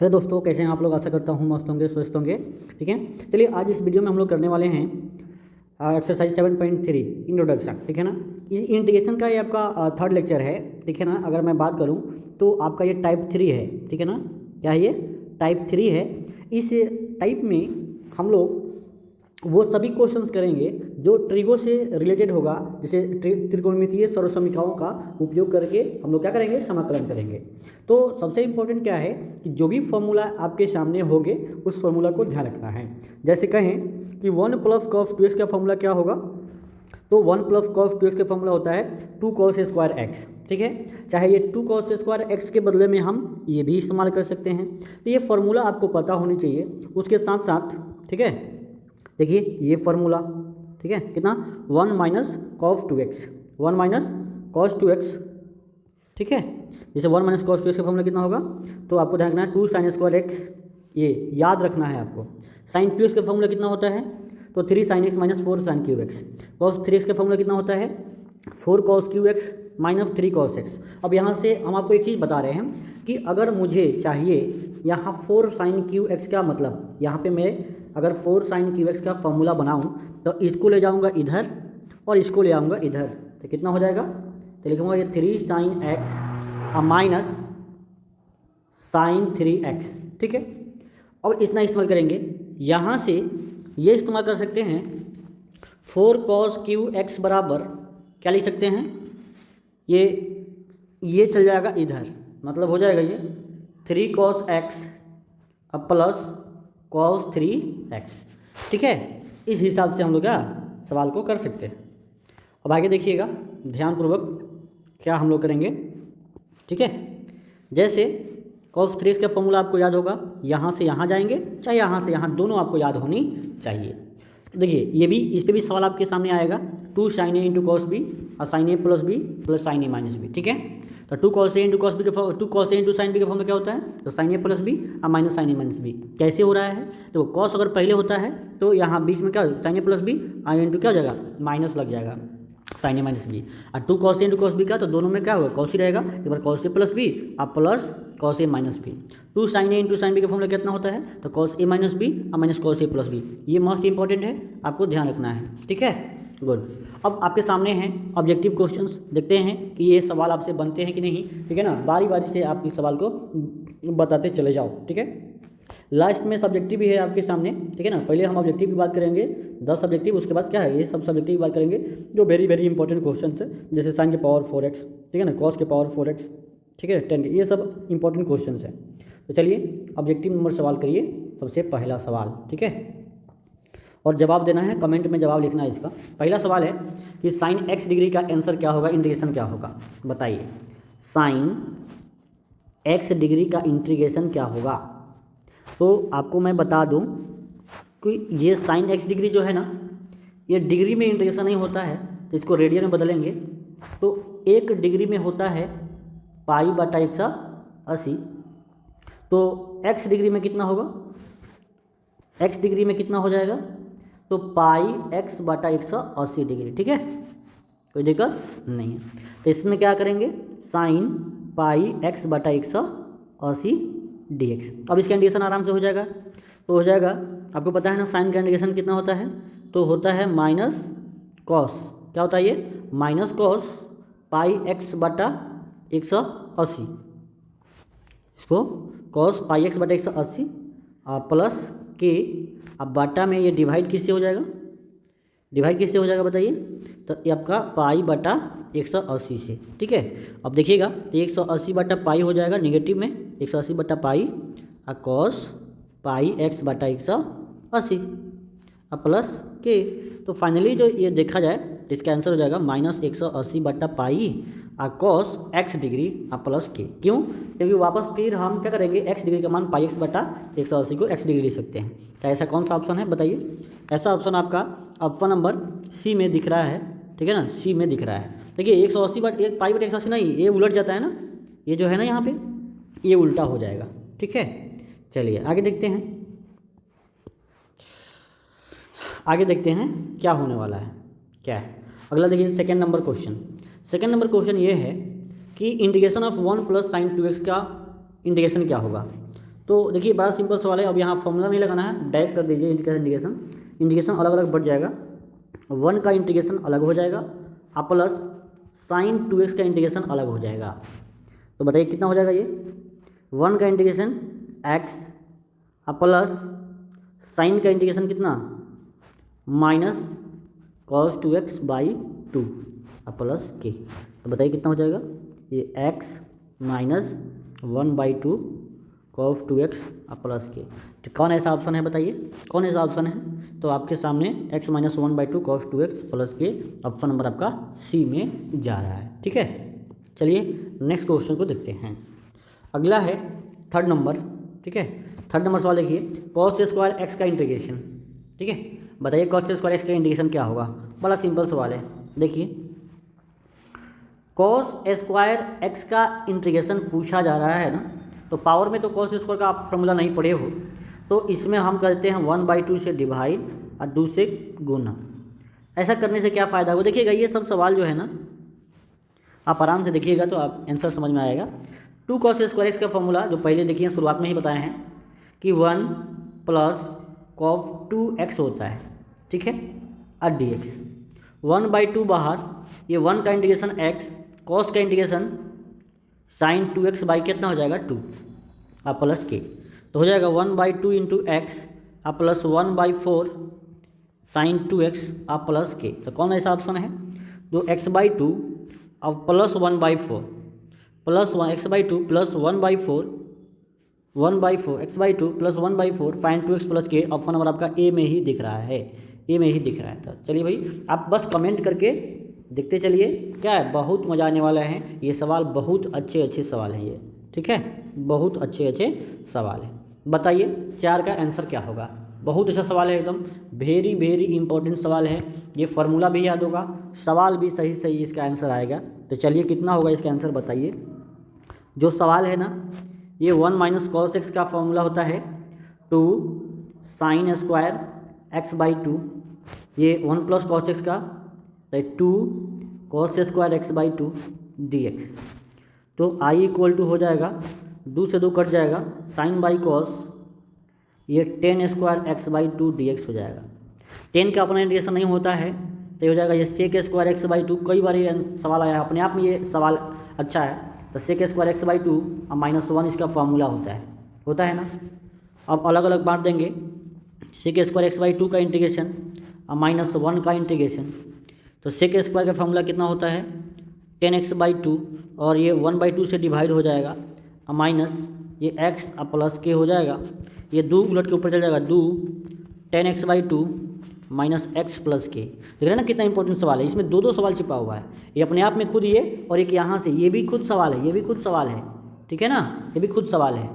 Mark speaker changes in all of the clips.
Speaker 1: Hello दोस्तों, कैसे हैं आप लोग। आशा करता हूँ मस्त होंगे, स्वस्थ होंगे। ठीक है, चलिए आज इस वीडियो में हम लोग करने वाले हैं एक्सरसाइज 7.3 इंट्रोडक्शन। ठीक है ना, इस इंटीग्रेशन का ये आपका थर्ड लेक्चर है। ठीक है ना, अगर मैं बात करूँ तो आपका ये टाइप 3 है। ठीक है ना, क्या है ये टाइप 3 है। इस टाइप में हम लोग वो सभी क्वेश्चंस करेंगे जो ट्रिगो से रिलेटेड होगा, जैसे त्रिकोणमितीय सर्वसमीकरणों का उपयोग करके हम लोग क्या करेंगे, समाकलन करेंगे। तो सबसे इम्पोर्टेंट क्या है कि जो भी फॉर्मूला आपके सामने होंगे उस फॉर्मूला को ध्यान रखना है। जैसे कहें कि 1 + cos 2x का फॉर्मूला क्या होगा, तो 1 + cos 2x का फॉर्मूला होता है 2 cos स्क्वायर x। ठीक है, चाहे ये 2 cos स्क्वायर x के बदले में हम ये भी इस्तेमाल कर सकते हैं। तो ये फॉर्मूला आपको पता होनी चाहिए। उसके साथ साथ ठीक है, देखिए ये फार्मूला, ठीक है, कितना 1 - cos 2x, 1 - cos 2x। ठीक है, जैसे 1 - cos 2x का फॉर्मूला कितना होगा, तो आपको ध्यान रखना है 2 sin स्क्वायर x, ये याद रखना है आपको। sin 2x का फॉर्मूला कितना होता है, तो 3 sin x - 4 sin cube x। cos 3x का फॉर्मूला कितना होता है, 4 cos cube x - 3 cos x। अब यहाँ से हम आपको एक चीज़ बता रहे हैं कि अगर मुझे चाहिए यहाँ 4 sin क्यूब x का मतलब, यहाँ पे मैं अगर 4 sin क्यूब x का फॉर्मूला बनाऊँ तो इसको ले जाऊँगा इधर और इसको ले आऊँगा इधर, तो कितना हो जाएगा, तो लिखूँगा ये 3 sin x minus sin 3x। ठीक है, अब इतना इस्तेमाल करेंगे। यहाँ से ये इस्तेमाल कर सकते हैं 4 cos क्यूब x बराबर क्या लिख सकते हैं, ये चल जाएगा इधर, मतलब हो जाएगा ये 3 cos x plus cos 3x। ठीक है, इस हिसाब से हम लोग क्या सवाल को कर सकते हैं। अब आगे देखिएगा ध्यानपूर्वक क्या हम लोग करेंगे। ठीक है, जैसे cos 3x का फॉर्मूला आपको याद होगा, यहाँ से यहाँ जाएंगे चाहे यहाँ से यहाँ, दोनों आपको याद होनी चाहिए। तो देखिए ये भी, इस पर भी सवाल आपके सामने आएगा 2 sin a × cos b और sin a + b + sin a - b। ठीक है, तो 2 cos a × cos b का 2 cos a × sin b का फॉर्मूला क्या होता है, तो sin a + b और माइनस sin a - b। कैसे हो रहा है, तो cos अगर पहले होता है तो यहाँ बीच में क्या sin a + b और इंटू क्या हो जाएगा, माइनस लग जाएगा sin a - b। और 2 cos a × cos b का तो दोनों में क्या होगा, cos ही रहेगा, एक बार cos a + b और plus cos a - b। 2 sin a × sin b का फॉर्मूला कितना होता है, तो cos a - b और माइनस cos a + b। ये मोस्ट इंपॉर्टेंट है, आपको ध्यान रखना है। ठीक है, गुड। अब आपके सामने हैं ऑब्जेक्टिव क्वेश्चंस, देखते हैं कि ये सवाल आपसे बनते हैं कि नहीं। ठीक है ना, बारी बारी से आप इस सवाल को बताते चले जाओ। ठीक है, लास्ट में सब्जेक्टिव भी है आपके सामने। ठीक है ना, पहले हम ऑब्जेक्टिव की बात करेंगे 10 सब्जेक्टिव, उसके बाद क्या है ये सब सब्जेक्टिव की बात करेंगे जो वेरी वेरी इंपॉर्टेंट क्वेश्चन है, जैसे साइन के पावर 4x, ठीक है ना, कॉस के पावर 4x, ठीक है 10, ये सब इंपॉर्टेंट क्वेश्चन है। तो चलिए ऑब्जेक्टिव नंबर सवाल करिए, सबसे पहला सवाल। ठीक है, और जवाब देना है, कमेंट में जवाब लिखना है इसका। पहला सवाल है कि साइन x डिग्री का आंसर क्या होगा, इंटीग्रेशन क्या होगा, बताइए। साइन x डिग्री का इंटीग्रेशन क्या होगा, तो आपको मैं बता दूं कि ये साइन x डिग्री जो है ना, ये डिग्री में इंटीग्रेशन नहीं होता है, तो इसको रेडियन में बदलेंगे तो 1 डिग्री में होता है π/180। तो x डिग्री में कितना होगा, x डिग्री में कितना हो जाएगा, तो πx/180 डिग्री। ठीक है, कोई दिक्कत नहीं है। तो इसमें क्या करेंगे, साइन πx/180 dx। अब इसका इंटीग्रेशन आराम से हो जाएगा, तो हो जाएगा, आपको पता है ना साइन का इंटीग्रेशन कितना होता है, तो होता है माइनस कॉस, क्या होता है ये, माइनस कॉस πx/180, इसको कॉस πx/180 प्लस के, अब बाटा में ये डिवाइड किससे हो जाएगा, डिवाइड किससे हो जाएगा बताइए, तो ये आपका π/180 से। ठीक है, अब देखिएगा तो 180/π हो जाएगा नेगेटिव में, 180/π और कॉस πx/180 प्लस के। तो फाइनली जो ये देखा जाए तो इसका आंसर हो जाएगा -180/π और कॉस x डिग्री और प्लस के। क्यों, क्योंकि वापस फिर हम क्या करेंगे, x डिग्री का मान πx/180 को x डिग्री लिख सकते हैं। तो ऐसा कौन सा ऑप्शन है बताइए, ऐसा ऑप्शन आपका ऑप्शन नंबर सी में दिख रहा है। ठीक है ना, सी में दिख रहा है। देखिए 180/180 नहीं, ये उलट जाता है ना, ये जो है ना यहाँ पे ये उल्टा हो जाएगा। ठीक है, चलिए आगे देखते हैं, आगे देखते हैं क्या होने वाला है, क्या है अगला। देखिए second number question, second number question ये है कि इंटीग्रेशन ऑफ 1 + sin 2x का इंटीग्रेशन क्या होगा। तो देखिए बड़ा सिंपल सवाल है। अब यहाँ फॉर्मूला नहीं लगाना है, डायरेक्ट कर दीजिए इंटीग्रेशन। इंटीग्रेशन अलग अलग बढ़ जाएगा, 1 का इंटीग्रेशन अलग हो जाएगा और प्लस साइन 2x का इंटीग्रेशन अलग हो जाएगा। तो बताइए कितना हो जाएगा ये, 1 का इंटीग्रेशन x और प्लस साइन का इंटीग्रेशन कितना माइनस cos 2x बाई 2 और प्लस k। तो बताइए कितना हो जाएगा ये x माइनस 1/2 cos 2x और प्लस k। तो कौन ऐसा ऑप्शन है बताइए, कौन ऐसा ऑप्शन है? तो आपके सामने x minus 1/2 cos 2x plus k option number आपका सी में जा रहा है। ठीक है, चलिए नेक्स्ट क्वेश्चन को देखते हैं। अगला है 3rd नंबर। ठीक है, 3rd नंबर सवाल देखिए, cos स्क्वायर x का इंटीग्रेशन। ठीक है, बताइए cos स्क्वायर x का इंटीग्रेशन क्या होगा। बड़ा सिंपल सवाल है। देखिए cos स्क्वायर x का इंटीग्रेशन पूछा जा रहा है ना, तो पावर में तो cos स्क्वायर का आप फॉर्मूला नहीं पढ़े हो, तो इसमें हम करते हैं 1/2 से डिवाइड और 2 से गुना। ऐसा करने से क्या फ़ायदा होगा, देखिएगा ये सब सवाल जो है ना आप आराम से देखिएगा तो आप आंसर समझ में आएगा। 2 cos स्क्वायर एक्स का फॉर्मूला जो पहले देखिए शुरुआत में ही बताए हैं कि 1 प्लस cos 2x होता है। ठीक है, और dx 1/2 बाहर, ये 1 का इंटीग्रेशन x, cos का इंटीग्रेशन साइन 2x बाई कितना हो जाएगा 2 और प्लस k। तो हो जाएगा 1/2 इंटू एक्स और प्लस 1/4 साइन 2x और प्लस k। तो कौन ऐसा ऑप्शन है जो x/2 और plus 1/4 plus 1 x/2 plus 1/4 x/2 plus 1/4 sine 2x plus k। Option number आपका ए में ही दिख रहा है, ए में ही दिख रहा है। तो चलिए भाई आप बस कमेंट करके देखते चलिए, क्या है बहुत मज़ा आने वाला है। ये सवाल बहुत अच्छे सवाल हैं ये। ठीक है, बहुत अच्छे सवाल हैं। बताइए 4 का आंसर क्या होगा। बहुत अच्छा सवाल है, एकदम वेरी इंपॉर्टेंट सवाल है। ये फार्मूला भी याद होगा, सवाल भी सही इसका आंसर आएगा। तो चलिए कितना होगा इसका आंसर बताइए। जो सवाल है ना ये 1 माइनस cos x का फॉर्मूला होता है 2 साइन स्क्वायर x/2, ये 1 प्लस cos x का 2 cos स्क्वायर x/2 dx। तो i इक्वल टू हो जाएगा 2 से 2 कट जाएगा, साइन बाई कॉस ये 10 स्क्वायर x/2 dx हो जाएगा। 10 का अपना इंटीग्रेशन नहीं होता है तो ये हो जाएगा ये sec स्क्वायर x/2। कई बार ये सवाल आया है, अपने आप में ये सवाल अच्छा है। तो sec स्क्वायर x/2 और -1 इसका फॉर्मूला होता है ना। अब अलग अलग बांट देंगे, sec स्क्वायर x/2 का इंटीग्रेशन और -1 का इंटीग्रेशन। तो sec स्क्वायर का फॉर्मूला कितना होता है 10x/2 और ये 1/2 से डिवाइड हो जाएगा और माइनस ये x और प्लस k हो जाएगा। ये 2 उलट के ऊपर चल जाएगा, 2 10x/2 minus x plus k। देख रहे हैं ना कितना इंपॉर्टेंट सवाल है, इसमें दो सवाल छिपा हुआ है। ये अपने आप में खुद ये और एक यहाँ से, ये भी खुद सवाल है, ये भी खुद सवाल है। ठीक है ना, ये भी खुद सवाल है,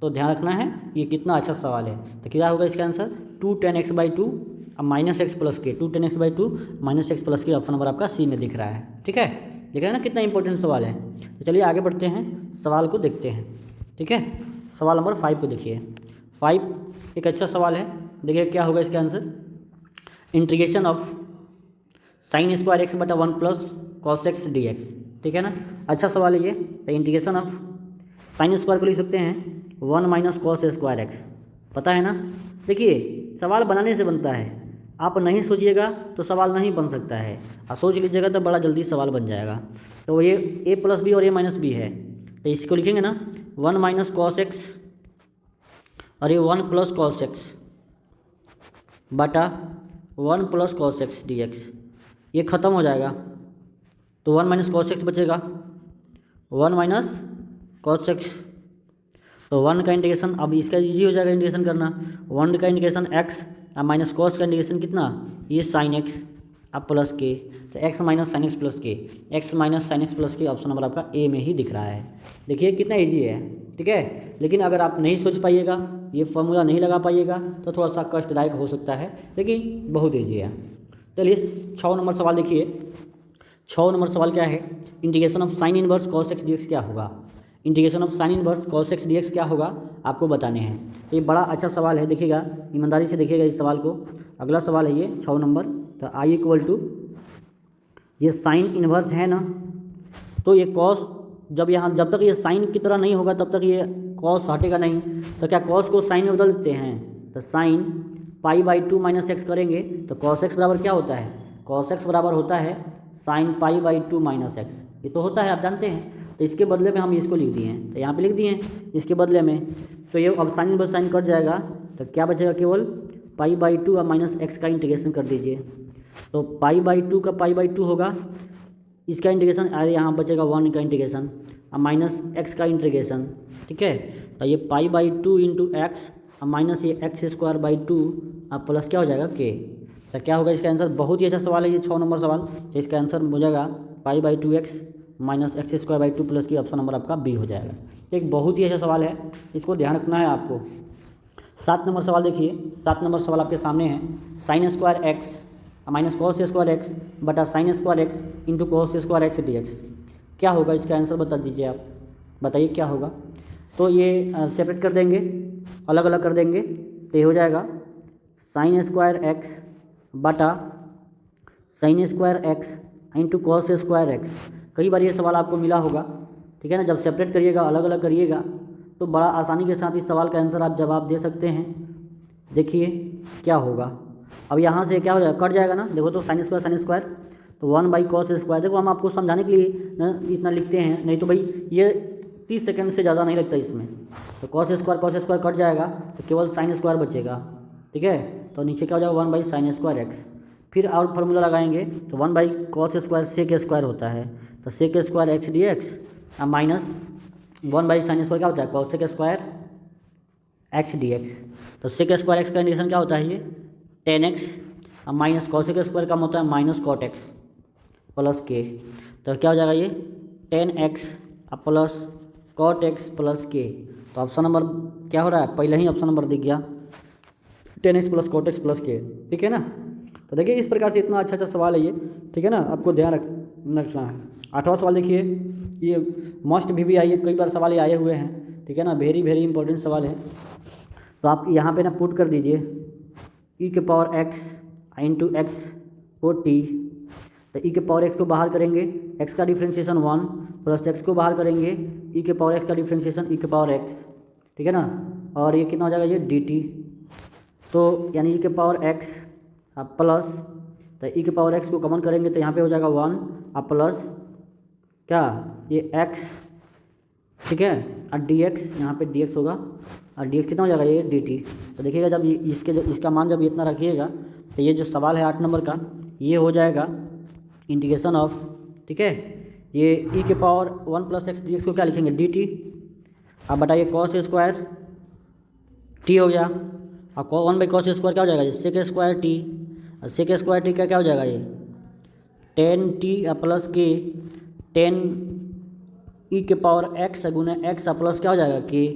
Speaker 1: तो ध्यान रखना है ये कितना अच्छा सवाल है। तो क्या होगा इसका आंसर 2 10x/2 और minus x plus k। 2 10x/2 minus x plus k option number आपका सी में दिख रहा है। ठीक है, देख रहे हैं ना कितना इंपॉर्टेंट सवाल है। तो चलिए आगे बढ़ते हैं, सवाल को देखते हैं। ठीक है, सवाल नंबर 5 को देखिए। 5 एक अच्छा सवाल है, देखिए क्या होगा इसका answer. Integration of sine square x/1 plus cos x dx। ठीक है ना, अच्छा सवाल है ये। तो इंटीग्रेशन ऑफ साइन स्क्वायर को लिख सकते हैं 1 माइनस कॉस स्क्वायर x, पता है ना। देखिए सवाल बनाने से बनता है, आप नहीं सोचिएगा तो सवाल नहीं बन सकता है, और सोच लीजिएगा तो बड़ा जल्दी सवाल बन जाएगा। तो ये a प्लस बी और a माइनस बी है, तो इसको लिखेंगे ना 1 माइनस कॉस x और ये 1 प्लस कॉस x बटा 1 प्लस कॉस x dx। ये ख़त्म हो जाएगा तो 1 माइनस कॉस x बचेगा, 1 माइनस कॉस x। तो 1 का इंटीग्रेशन, अब इसका इजी हो जाएगा इंटीग्रेशन करना। 1 का इंटीग्रेशन x और माइनस कॉस का इंटीग्रेशन कितना, ये साइन x अब प्लस k। तो x minus sine x plus k, x minus sine x plus k option number आपका ए में ही दिख रहा है। देखिए कितना इजी है। ठीक है, लेकिन अगर आप नहीं सोच पाइएगा, ये फॉर्मूला नहीं लगा पाइएगा तो थोड़ा सा कष्टदायक हो सकता है, लेकिन बहुत ईजी है। चलिए 6 नंबर सवाल देखिए। 6 नंबर सवाल क्या है, integration of sine inverse cos x dx क्या होगा। Integration of sine inverse cos x dx क्या होगा आपको बताने हैं। ये बड़ा अच्छा सवाल है, देखिएगा ईमानदारी से देखिएगा इस सवाल को। अगला सवाल है ये 6 नंबर। तो आई इक्वल टू ये साइन इनवर्स है ना, तो ये कॉस जब तक ये साइन की तरह नहीं होगा तब तक ये कॉस हटेगा नहीं, तो क्या कॉस को साइन में बदल देते हैं, तो साइन पाई/2 माइनस एक्स करेंगे तो कॉस एक्स बराबर क्या होता है, कॉस एक्स बराबर होता है साइन पाई/2 माइनस एक्स, ये तो होता है आप जानते हैं। तो इसके बदले में हम इसको लिख दिए हैं, तो यहाँ पे लिख दिए हैं इसके बदले में, तो ये अब साइन बस साइन कट जाएगा, तो क्या बचेगा, केवल पाई/2 और माइनस एक्स का इंटीग्रेशन कर दीजिए, तो पाई/2 का पाई/2 होगा, इसका इंटीग्रेशन, अरे यहाँ बचेगा 1 का इंटीग्रेशन और माइनस एक्स का इंटीग्रेशन, ठीक है। तो ये पाई/2 इंटू एक्स और माइनस ये x²/2 अब प्लस क्या हो जाएगा के, तो क्या होगा इसका आंसर। बहुत ही अच्छा सवाल है ये 6 नंबर सवाल, तो इसका आंसर हो जाएगा पाई/2x माइनस x²/2 प्लस की, ऑप्शन नंबर आपका बी हो जाएगा। एक बहुत ही अच्छा सवाल है, इसको ध्यान रखना है आपको। 7 नंबर सवाल देखिए, 7 नंबर सवाल आपके सामने है, sin² माइनस cos² बटा sin² इंटू cos² dx, क्या होगा इसका आंसर बता दीजिए आप, बताइए क्या होगा। तो ये सेपरेट कर देंगे, अलग अलग कर देंगे, तो ये हो जाएगा sin² बटा sin² इंटू cos²। कई बार ये सवाल आपको मिला होगा, ठीक है ना, जब सेपरेट करिएगा अलग अलग करिएगा तो बड़ा आसानी के साथ इस सवाल का आंसर आप जवाब दे सकते हैं। देखिए क्या होगा, अब यहाँ से क्या हो जाएगा, कट जाएगा ना, देखो तो sin² तो 1/cos², देखो हम आपको समझाने के लिए ना इतना लिखते हैं, नहीं तो भाई ये 30 सेकंड से ज़्यादा नहीं लगता इसमें। तो cos² कट जाएगा तो केवल sin² बचेगा, ठीक है। तो नीचे क्या हो जाएगा 1/sin²x, फिर और फार्मूला लगाएंगे तो 1/cos² sec² होता है, तो sec² dx माइनस 1/sin² क्या होता है cos² dx, तो sec² का इंटीग्रेशन क्या होता है ये 10x माइनस cos² का होता है माइनस cot x प्लस के, तो क्या हो जाएगा ये 10x plus cot x plus के। तो ऑप्शन नंबर क्या हो रहा है, पहले ही ऑप्शन नंबर दिख गया 10x plus cot x plus के, ठीक है ना। तो देखिए इस प्रकार से इतना अच्छा अच्छा सवाल है ये, ठीक है ना, आपको ध्यान रखना है। 8वां सवाल देखिए, ये मस्ट भी आई है, कई बार सवाल ये आए हुए हैं, ठीक है ना, वेरी वेरी इंपॉर्टेंट सवाल है। तो आप यहाँ पे ना पुट कर दीजिए e⁻x इंटू एक्स को t, तो e⁻x को बाहर करेंगे, x का डिफ्रेंशिएशन 1 प्लस x को बाहर करेंगे e⁻x का डिफ्रेंशिएशन e⁻x, ठीक है ना, और ये कितना हो जाएगा ये dt, तो यानी e⁻x प्लस, तो e⁻x को कॉमन करेंगे तो यहाँ पे हो जाएगा 1 प्लस क्या ये x, ठीक है, और dx, यहाँ पे dx होगा और dx कितना हो जाएगा ये dt। तो देखिएगा जब इसका मान जब इतना रखिएगा तो ये जो सवाल है 8 नंबर का, ये हो जाएगा इंटीग्रेशन ऑफ, ठीक है, ये e⁻1 प्लस x dx को क्या लिखेंगे dt, अब बताइए cos² t हो गया, और 1/cos² क्या हो जाएगा ये sec² t, और sec² t का क्या हो जाएगा ये 10t प्लस के 10 e⁻x गुना x प्लस क्या हो जाएगा के,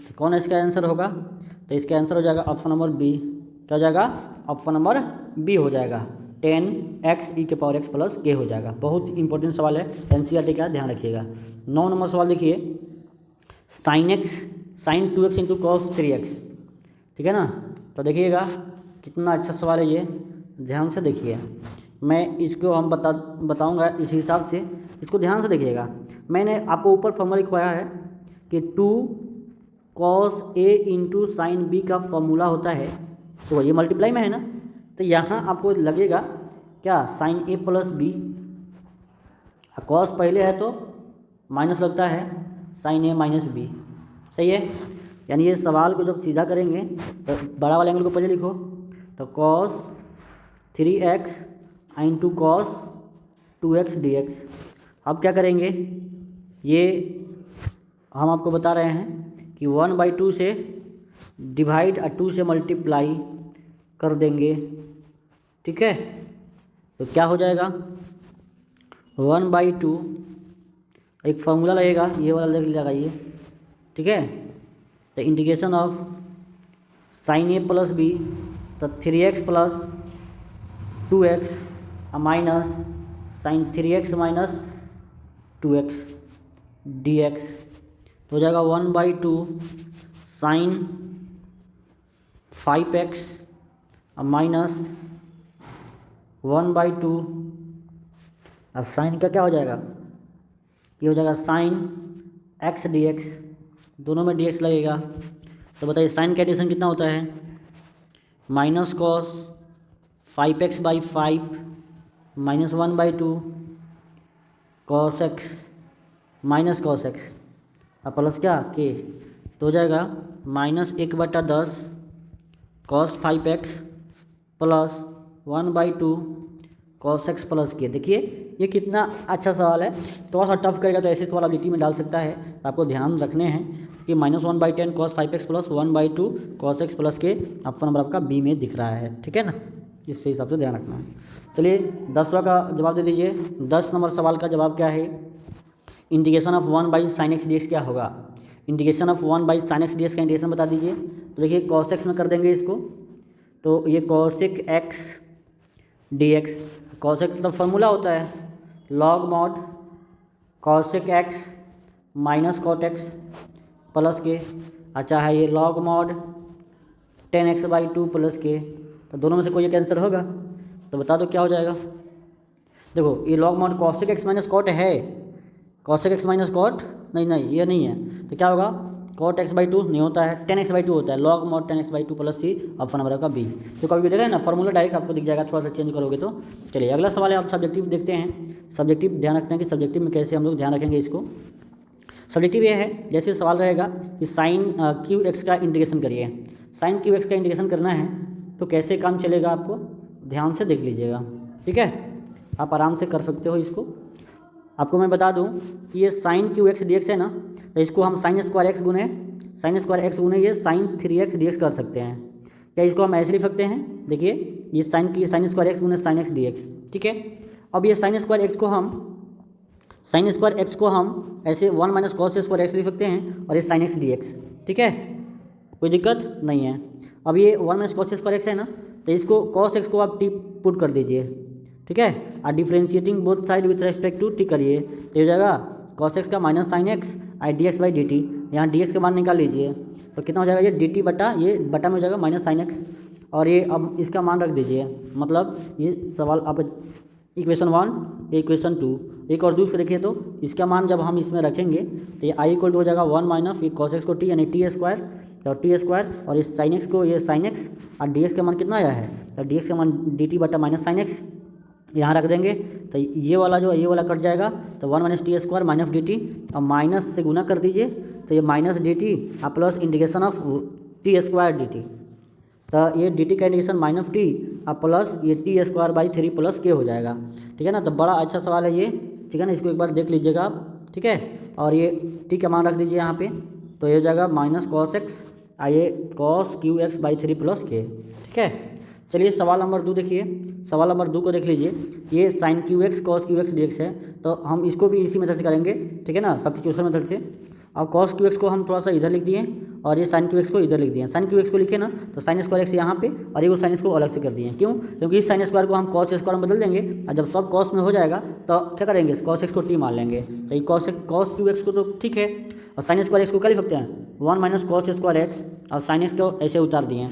Speaker 1: तो कौन इसका आंसर होगा, तो इसका आंसर हो जाएगा ऑप्शन नंबर बी, क्या हो जाएगा ऑप्शन नंबर बी हो जाएगा 10x e⁻x प्लस के हो जाएगा। बहुत इंपॉर्टेंट सवाल है, एनसीईआरटी का ध्यान रखिएगा। 9 नंबर सवाल देखिए, sin 2x into cos 3x, ठीक है ना। तो देखिएगा कितना अच्छा सवाल है ये, ध्यान से देखिए, मैं इसको हम बताऊंगा इस हिसाब से, इसको ध्यान से देखिएगा। मैंने आपको ऊपर फॉर्मूला लिखवाया है कि 2 cos a into sine B का फॉर्मूला होता है, तो ये मल्टीप्लाई में है ना, तो यहाँ आपको लगेगा क्या sine a plus B, cos पहले है तो माइनस लगता है साइन a माइनस बी, सही है। यानी ये सवाल को जब सीधा करेंगे तो बड़ा वाले एंगल को पहले लिखो, तो cos 3x into cos 2x dx। अब क्या करेंगे, ये हम आपको बता रहे हैं कि 1/2 से डिवाइड और 2 से मल्टीप्लाई कर देंगे, ठीक है। तो क्या हो जाएगा 1/2, एक फार्मूला लगेगा ये वाला लगाइए, ठीक है। तो integration of sine A plus B, तो 3x plus 2x minus sine 3x minus 2x dx, तो हो जाएगा 1/2 साइन 5x माइनस 1/2, साइन का क्या हो जाएगा, ये हो जाएगा साइन x dx दोनों में dx लगेगा। तो बताइए साइन का एडिशन कितना होता है, minus cos 5x/5 -1/2 cos x minus cos x अब प्लस क्या के, तो हो जाएगा -1/10 cos 5x plus 1/2 cos x plus के। देखिए ये कितना अच्छा सवाल है, थोड़ा सा टफ करेगा तो ऐसे सवाल आप जीटी में डाल सकता है। तो आपको ध्यान रखने हैं कि -1/10 cos 5x plus 1/2 cos x plus के ऑप्शन नंबर आपका बी में दिख रहा है, ठीक है ना, इससे हिसाब से ध्यान रखना है। चलिए 10वां का जवाब दे दीजिए। 10 नंबर सवाल का जवाब क्या है, integration of 1/sin x dx क्या होगा। Integration of 1/sin x dx का इंटीग्रेशन बता दीजिए। तो देखिए cos x में कर देंगे इसको, तो ये cosec x dx, cos x का फॉर्मूला होता है log mod cosec x minus cot x plus के, अच्छा है ये log mod 10x/2 प्लस के। तो दोनों में से कोई एक आंसर होगा, तो बता दो क्या हो जाएगा। देखो ये log mod cosec x minus cot है, cosec x माइनस cot नहीं ये नहीं है, तो क्या होगा cot x/2 नहीं होता है, 10x/2 होता है, log mod 10x/2 plus C option number का बी। तो कभी भी देखा है ना फॉर्मूला डायरेक्ट आपको दिख जाएगा, थोड़ा सा चेंज करोगे तो। चलिए अगला सवाल है, आप सब्जेक्टिव देखते हैं। सब्जेक्टिव ध्यान रखते हैं कि सब्जेक्टिव में कैसे हम लोग ध्यान रखेंगे इसको। सब्जेक्टिव ये है, जैसे सवाल रहेगा कि साइन क्यू एक्स का इंटीग्रेशन करिए। साइन क्यू एक्स का इंटीग्रेशन करना है तो कैसे काम चलेगा आपको ध्यान से देख लीजिएगा, ठीक है, आप आराम से कर सकते हो इसको। आपको मैं बता दूं कि ये sine Q X D X है ना, तो इसको हम साइन स्क्वायर एक्स गुने ये साइन 3x dx कर सकते हैं। क्या इसको हम ऐसे लिख सकते हैं, देखिए ये साइन स्क्वायर एक्स गुने साइन एक्स डी एक्स, ठीक है। अब ये साइन स्क्वायर एक्स को हम ऐसे 1 माइनस कॉस स्क्वायर एक्स लिख सकते हैं, और ये साइन एक्स डी एक्स, ठीक है, कोई दिक्कत नहीं है। अब ये 1 माइनस कॉस स्क्वायर एक्स है ना, तो इसको कॉस एक्स को आप टी पुट कर दीजिए, ठीक है, और differentiating both side with respect to T करिए, तो हो जाएगा कॉस एक्स का minus sine X I D X by D T. यहाँ डी एक्स का मान निकाल लीजिए, तो कितना हो जाएगा ये डी टी बटा ये बटा में हो जाएगा माइनस साइन एक्स, और ये अब इसका मान रख दीजिए। मतलब ये सवाल आप इक्वेशन 1 इक्वेशन 2 एक और दूसरे देखिए, तो इसका मान जब हम इसमें रखेंगे तो ये आई इक्वल टू हो जाएगा 1 माइनस ये कॉस एक्स को टी यानी टी स्क्वायर, और इस साइन एक्स को ये साइन एक्स, और डी एक्स का मान कितना आया है, तो डी एक्स का मान डी टी बटा माइनस साइन एक्स यहाँ रख देंगे, तो ये वाला कट जाएगा, तो 1 minus T square minus D T, और माइनस से गुना कर दीजिए, तो ये माइनस डी टी और plus integration of T square D T, तो ये डी टी का इंटीग्रेशन माइनस टी और प्लस ये टी स्क्वायर बाई 3 प्लस के हो जाएगा, ठीक है ना। तो बड़ा अच्छा सवाल है ये, ठीक है ना, इसको एक बार देख लीजिएगा आप, ठीक है। और ये टी का मान रख दीजिए यहाँ पे, तो ये हो जाएगा माइनस कॉस एक्स और ये cos Q x by 3 plus के, ठीक है। चलिए सवाल नंबर 2 देखिए, सवाल नंबर 2 को देख लीजिए। ये sine Q X cos Q X D X है, तो हम इसको भी इसी मेथड से करेंगे, ठीक है ना, सब्स्टिट्यूशन मेथड से। अब कॉस क्यू एक्स को हम थोड़ा सा इधर लिख दिए, और ये साइन क्यू एक्स को इधर लिख दिए। साइन क्यू एक्स को लिखे ना, तो साइन स्क्वायर एक्स यहाँ पे, और ये साइन एक्स को अलग से कर दिए। क्यों, क्योंकि इस साइन स्क्वायर को हम कॉस स्क्वायर में बदल देंगे, और जब सब कॉस में हो जाएगा तो क्या करेंगे, कॉस एक्स को टी मान लेंगे। तो ये कॉस क्यू एक्स को तो ठीक है, और साइन स्क्वायर एक्स को क्या लिख सकते हैं 1 माइनस कॉस स्क्वायर एक्स, और साइन एक्स को ऐसे उतार दिए।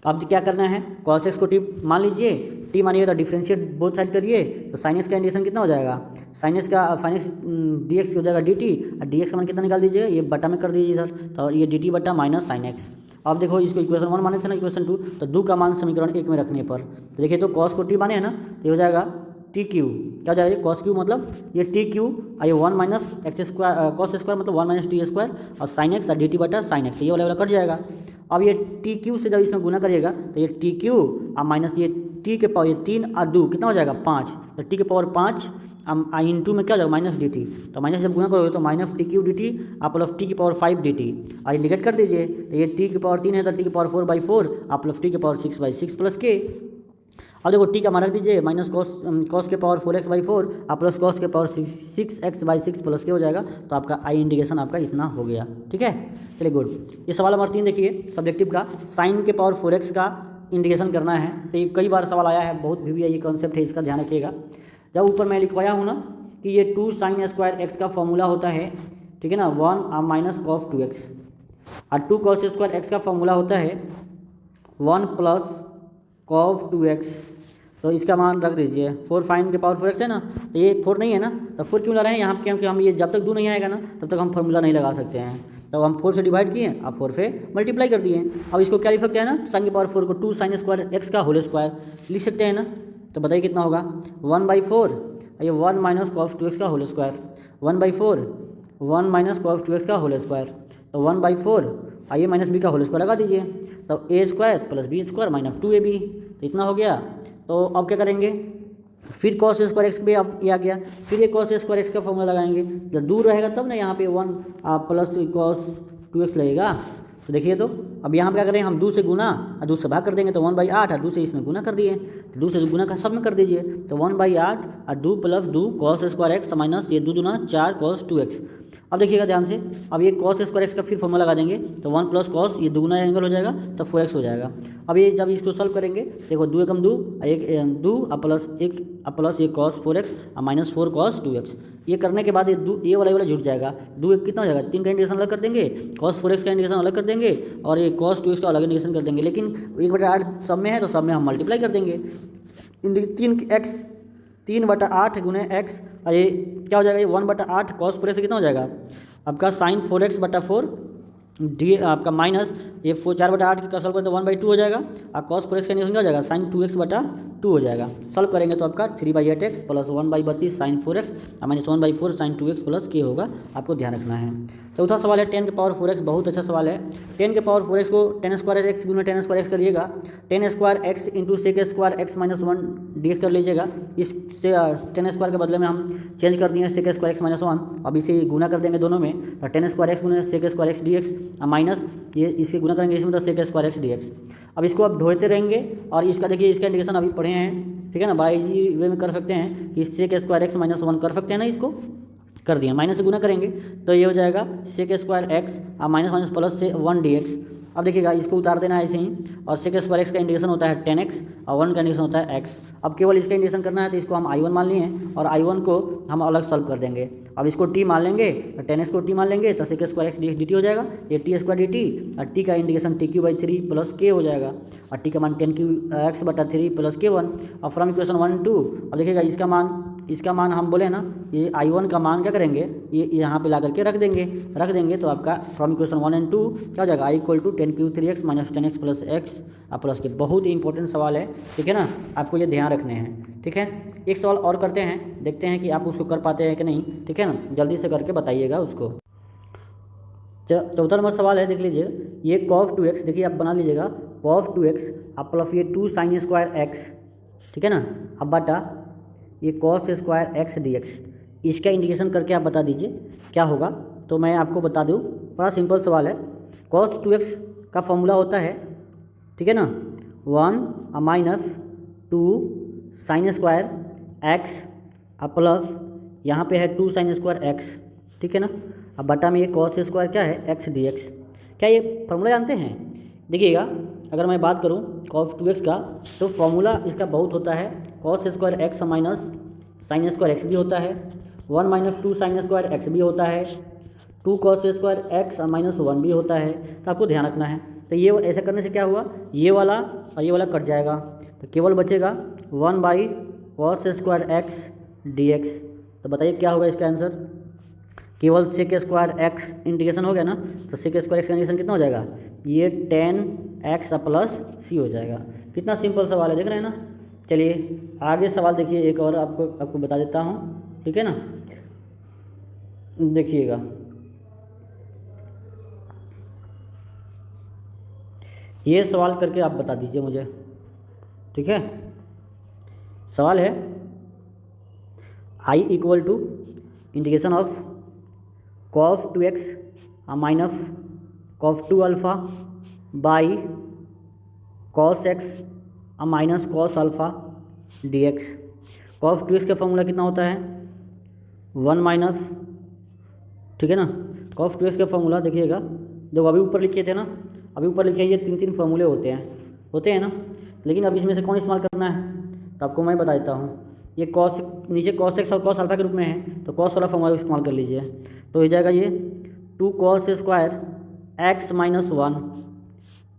Speaker 1: तो अब क्या करना है, कॉस एक्स को टी मान लीजिए, टी मानिए तो डिफ्रेंशिएट बोथ साइड करिए, तो साइन एक्स का इंटीग्रेशन कितना हो जाएगा, साइन एक्स डी एक्स हो जाएगा डी टी, और डी एक्स का मान कितना निकाल दीजिए, ये बटा में कर दीजिए इधर, तो ये डी टी बटा माइनस साइन एक्स। अब देखो इसको इक्वेशन 1 माने थे ना, इक्वेशन 2, तो 2 का मान समीकरण 1 में रखने पर, तो देखिए तो कॉस को टी माने है ना, तो ये हो जाएगा टी क्यू, क्या हो जाएगा कॉस क्यू मतलब ये टी क्यू, और ये 1 minus x square cos square मतलब 1 माइनस टी स्क्वायर, और साइन एक्स और डी टी बटा साइन एक्स, तो ये वाला कट जाएगा। अब ये टी क्यू से जब इसमें गुना करिएगा, तो ये टी क्यू और माइनस ये टी के पावर, ये 3 और 2 कितना हो जाएगा 5, तो टी के पावर 5 इंटू में क्या हो जाएगा माइनस डी टी, तो माइनस जब गुना करोगे तो minus T Q D T आप प्लस टी की पावर 5 डी टी, और ये निगेट कर दीजिए, तो ये टी की पावर 3 है तो टी की पावर 4/4 आप प्लस टी की पावर 6/6 प्लस के। अब देखो टी का मान रख दीजिए, माइनस कॉस के पावर 4x/4 आप प्लस कॉस के पावर 6x/6 प्लस के हो जाएगा, तो आपका आई इंटीग्रेशन आपका इतना हो गया, ठीक है। चलिए गुड। ये सवाल नंबर 3 देखिए, सब्जेक्टिव का साइन के पावर 4x का इंटीग्रेशन करना है, तो ये कई बार सवाल आया है, बहुत भी ये कॉन्सेप्ट है, इसका ध्यान रखिएगा। जब ऊपर मैं लिखवाया हूँ ना कि ये 2 साइन स्क्वायर एक्स का फॉर्मूला होता है, ठीक है ना, 1 माइनस कॉस 2x, और 2 कॉस स्क्वायर एक्स का फॉर्मूला होता है 1 प्लस कॉस 2x, तो इसका मान रख दीजिए 4 फाइन के पावर 4x है ना, तो ये 4 नहीं है ना, तो 4 क्यों ला रहे हैं यहाँ पे, क्योंकि हम ये जब तक 2 नहीं आएगा ना तब तक हम फार्मूला नहीं लगा सकते हैं। तो हम 4 से डिवाइड किए, अब 4 से मल्टीप्लाई कर दिए। अब इसको क्या लिख सकते हैं ना, साइन के पावर 4 को 2 साइन स्क्वायर एक्स का होल स्क्वायर लिख सकते हैं ना। तो बताइए कितना होगा, 1/4 ये 1 माइनस कॉस 2x का whole square, 1/4 1 minus cos 2x का होल स्क्वायर, तो 1/4 आइए माइनस बी का होल स्क्वायर लगा दीजिए, तो a square plus B square minus 2ab, तो इतना हो गया। तो अब क्या करेंगे, फिर कॉस स्क्वायर एक्स पे अब ये आ गया, फिर ये कॉस स्क्वायर एक्स का फॉर्मूला लगाएंगे, जब दूर रहेगा तब ना यहाँ पे 1 प्लस कॉस 2x लगेगा। तो देखिए, तो अब यहाँ पे क्या करें, हम 2 से गुना और 2 से भाग कर देंगे, तो 1/8 और 2 से इसमें गुना कर दिए, तो 2 से गुना का सब में कर दीजिए, तो 1/8 और 2 plus 2 cos square X minus ये 2 दूना 4 कॉस 2x। अब देखिएगा ध्यान से, अब ये कॉस स्क्वायर एक्स का फिर फॉर्मूला लगा देंगे, तो 1 प्लस कॉस ये दुगुना एंगल हो जाएगा, तो 4x हो जाएगा। अब ये जब इसको सॉल्व करेंगे, देखो 2 एकम 2 एक 2 प्लस एक कॉस 4x और माइनस 4 कॉस 2x। ये करने के बाद ये वाला जुट जाएगा, 2 कितना हो जाएगा, 3 का इंडिकेशन अलग कर देंगे, कॉस 4x का इंडिकेशन अलग कर देंगे और ये कॉस 2x का अलग इंडिकेशन कर देंगे। लेकिन 1/8 सब में है तो सब में हम मल्टीप्लाई कर देंगे, 3/8 गुने एक्स, और ये क्या हो जाएगा, ये 1/8 कॉस 4x से कितना हो जाएगा आपका साइन 4x/4 डी आपका माइनस ये 4/8 की सॉल्व करें तो 1/2 हो जाएगा, और कॉस 4x का इंडिकेशन क्या हो जाएगा साइन 2x/2 हो जाएगा। सॉल्व करेंगे तो आपका 3/8x प्लस 1/32 साइन 4x और minus 1/4 sine 2x plus k होगा, आपको ध्यान रखना है। चौथा सवाल है 10 के पावर 4x, बहुत अच्छा सवाल है। 10 के पावर 4x को 10 स्क्वायर एक्स गुना 10 स्क्वायर एक्स करिएगा, 10 square X into sec square X minus 1 D कर लीजिएगा। इस 10 स्क्वायर के बदले में हम चेंज कर दिए सेक स्क्वायर एक्स माइनस 1, अब इसे गुना कर देंगे दोनों में, तो 10 स्क्वायर एक्स गुना sec square x d minus ये इसके गुना करेंगे इसमें, तो सेक स्क्वायर एक्स डी। अब इसको आप ढोते रहेंगे और इसका देखिए इसका इंडिकेशन अभी पढ़े हैं, ठीक है ना, बड़ा इजी वे में कर सकते हैं कि सेक स्क्वायर एक्स माइनस 1 कर सकते हैं ना, इसको कर दिया, माइनस से गुना करेंगे तो ये हो जाएगा सेक स्क्वायर एक्स और माइनस माइनस प्लस से 1 dx। अब देखिएगा इसको उतार देना है ऐसे ही, और सेक स्क्वायर एक्स का इंडिकेशन होता है 10x और 1 का इंडिकेशन होता है x। अब केवल इसका इंडिकेशन करना है, तो इसको हम I1 मान लिए हैं और I1 को हम अलग सॉल्व कर देंगे। अब इसको t मान लेंगे, तो 10x को t मान लेंगे, तो sec square x D T हो जाएगा, ये टी स्क्वायर डी टी, और t का इंडिकेशन TQ/3 प्लस k हो जाएगा, और t का मान 10x/3 प्लस k1। और फ्रॉम इक्वेशन 1 2, अब देखिएगा इसका मान हम बोले ना, ये I1 का मान क्या करेंगे, ये यहाँ पे ला करके रख देंगे, तो आपका फ्रॉम इक्वेशन 1 और 2 क्या हो जाएगा, I = 10Q3x minus 10x plus x plus के। बहुत ही इंपॉर्टेंट सवाल है, ठीक है ना, आपको ये ध्यान रखने हैं, ठीक है। एक सवाल और करते हैं, देखते हैं कि आप उसको कर पाते हैं कि नहीं, ठीक है ना, जल्दी से करके बताइएगा उसको। चौथा नंबर सवाल है, देख लीजिए, ये cos 2x, देखिए आप बना लीजिएगा cos 2x अब प्लस ये 2 साइन स्क्वायर एक्स, ठीक है ना, अब बटा ये कॉस स्क्वायर एक्स dx, इसका इंडिकेशन करके आप बता दीजिए क्या होगा। तो मैं आपको बता दूँ, बड़ा सिंपल सवाल है। cos 2x का फॉर्मूला होता है, ठीक है ना, 1 minus 2 sine square x plus यहाँ पे है 2 साइन स्क्वायर एक्स, ठीक है ना, अब बटा में ये कॉस स्क्वायर क्या है एक्स dx। क्या ये फॉर्मूला जानते हैं? देखिएगा, अगर मैं बात करूँ cos 2x का, तो फॉर्मूला इसका बहुत होता है, cos square X minus sine square x भी होता है, 1 माइनस 2 साइन स्क्वायर एक्स भी होता है, 2 कॉस स्क्वायर एक्स माइनस 1 भी होता है। तो आपको ध्यान रखना है। तो ये ऐसा करने से क्या हुआ, ये वाला और ये वाला कट जाएगा, तो केवल बचेगा 1/cos स्क्वायर एक्स dx। तो बताइए क्या होगा इसका आंसर, केवल सेक स्क्वायर एक्स इंटीग्रेशन हो गया ना, तो सेक स्क्वायर एक्स का इंटीग्रेशन कितना हो जाएगा, ये 10x प्लस c हो जाएगा। कितना सिंपल सवाल है, देख रहे हैं ना। चलिए आगे सवाल देखिए, एक और आपको बता देता हूँ, ठीक है ना, देखिएगा, ये सवाल करके आप बता दीजिए मुझे, ठीक है। सवाल है I = integration of cos 2x minus cos 2 alpha by cos x minus cos alpha dx। cos 2x का फॉर्मूला कितना होता है, 1 माइनस, ठीक है ना, cos 2x का फॉर्मूला देखिएगा, जब अभी ऊपर लिखे थे ना, अभी ऊपर लिखे ये 3 फॉर्मूले होते हैं ना, लेकिन अब इसमें से कौन इस्तेमाल करना है, तो आपको मैं बता देता हूँ। ये cos नीचे cos x और cos अल्फ़ा के रूप में है, तो cos वाला फॉर्मूला इस्तेमाल कर लीजिए, तो हो जाएगा ये 2 cos स्क्वायर एक्स माइनस 1,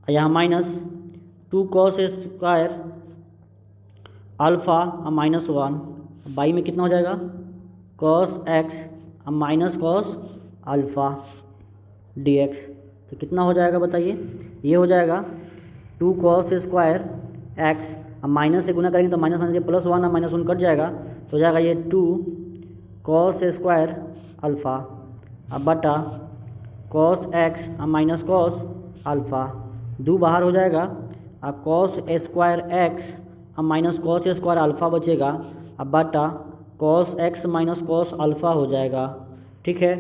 Speaker 1: यहाँ minus 2 cos square alpha minus 1, by में कितना हो जाएगा cos x minus cos alpha D x. तो कितना हो जाएगा बताइए, ये हो जाएगा 2 कॉस स्क्वायर एक्स, अब माइनस से गुना करेंगे तो माइनस माइनस ये प्लस 1 और माइनस 1 कट जाएगा, तो हो जाएगा ये 2 कॉस स्क्वायर अल्फ़ा अब बटा cos x minus cos alpha, 2 बाहर हो जाएगा, अब कॉस स्क्वायर एक्स अब माइनस कॉस स्क्वायर अल्फ़ा बचेगा, अब बटा cos x minus cos alpha हो जाएगा। ठीक है,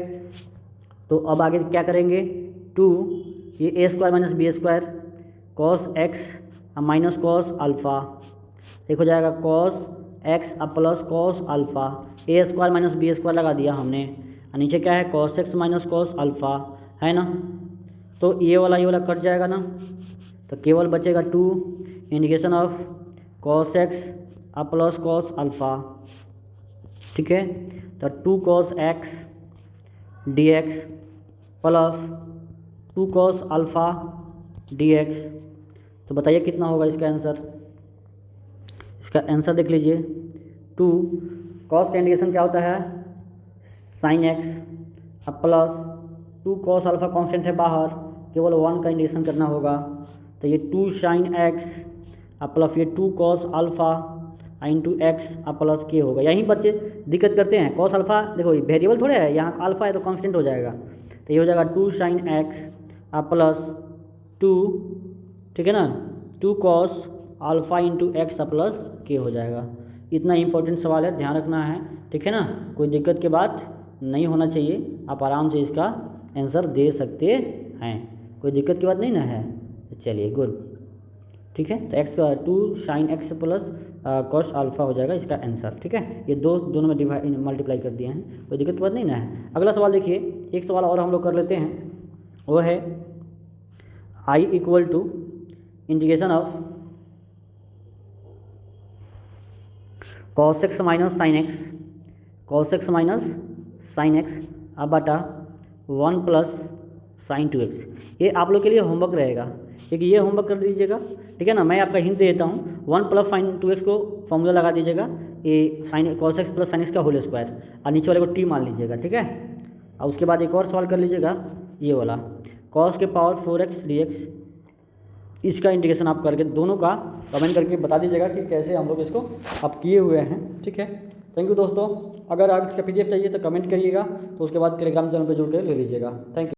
Speaker 1: तो अब आगे क्या करेंगे, 2 ये A square minus B square cos x minus cos alpha, एक हो जाएगा कॉस एक्स अब plus cos alpha, A square minus B square लगा दिया हमने, और नीचे क्या है cos x minus cos alpha है ना, तो ये वाला कट जाएगा ना, तो केवल बचेगा 2 इंडिकेशन ऑफ कॉस एक्स अब प्लस कॉस अल्फ़ा। ठीक है, तो 2 cos x D x plus 2 cos alpha D x, तो बताइए कितना होगा इसका आंसर। इसका आंसर देख लीजिए, 2 कॉस का इंडिकेशन क्या होता है साइन एक्स अब प्लस 2 कॉस अल्फ़ा कांस्टेंट है बाहर, केवल 1 का इंडिकेशन करना होगा, तो ये 2 साइन एक्स अब प्लस ये 2 कॉस अल्फ़ा इंटू एक्स अब प्लस के होगा। यहीं बच्चे दिक्कत करते हैं, कॉस अल्फ़ा देखो ये वेरिएबल थोड़े है, यहाँ अल्फ़ा है तो कांस्टेंट हो जाएगा, तो ये हो जाएगा 2 साइन एक्स अब प्लस 2, ठीक है ना, 2 cos alpha into x plus के हो जाएगा। इतना इंपॉर्टेंट सवाल है, ध्यान रखना है। ठीक है ना, कोई दिक्कत की बात नहीं होना चाहिए, आप आराम से इसका आंसर दे सकते हैं, कोई दिक्कत की बात नहीं ना है। चलिए गुड, ठीक है, तो एक्स का 2 sine x plus cos alpha हो जाएगा इसका आंसर। ठीक है, ये दोनों में डिवाइड मल्टीप्लाई कर दिए हैं, कोई दिक्कत की बात नहीं ना है। अगला सवाल देखिए, एक सवाल और हम लोग कर लेते हैं, वो है I equal to integration of cos x minus sine x, cos x minus sine x अब बटा 1 प्लस साइन 2x। ये आप लोग के लिए होमवर्क रहेगा, एक ये होमवर्क कर दीजिएगा। ठीक है ना, मैं आपका हिंट दे देता हूँ, 1 प्लस साइन 2x को फॉर्मूला लगा दीजिएगा, ये sine cos x plus sine x का होल स्क्वायर, और नीचे वाले को टी मान लीजिएगा। ठीक है, और उसके बाद एक और सवाल कर लीजिएगा, ये वाला कॉस के पावर 4x dx, इसका इंटीग्रेशन आप करके दोनों का कमेंट करके बता दीजिएगा कि कैसे हम लोग इसको आप किए हुए हैं। ठीक है, थैंक यू दोस्तों। अगर आप इसका PDF चाहिए तो कमेंट करिएगा, तो उसके बाद टेलीग्राम चैनल पर जुड़ के ले लीजिएगा। Thank you.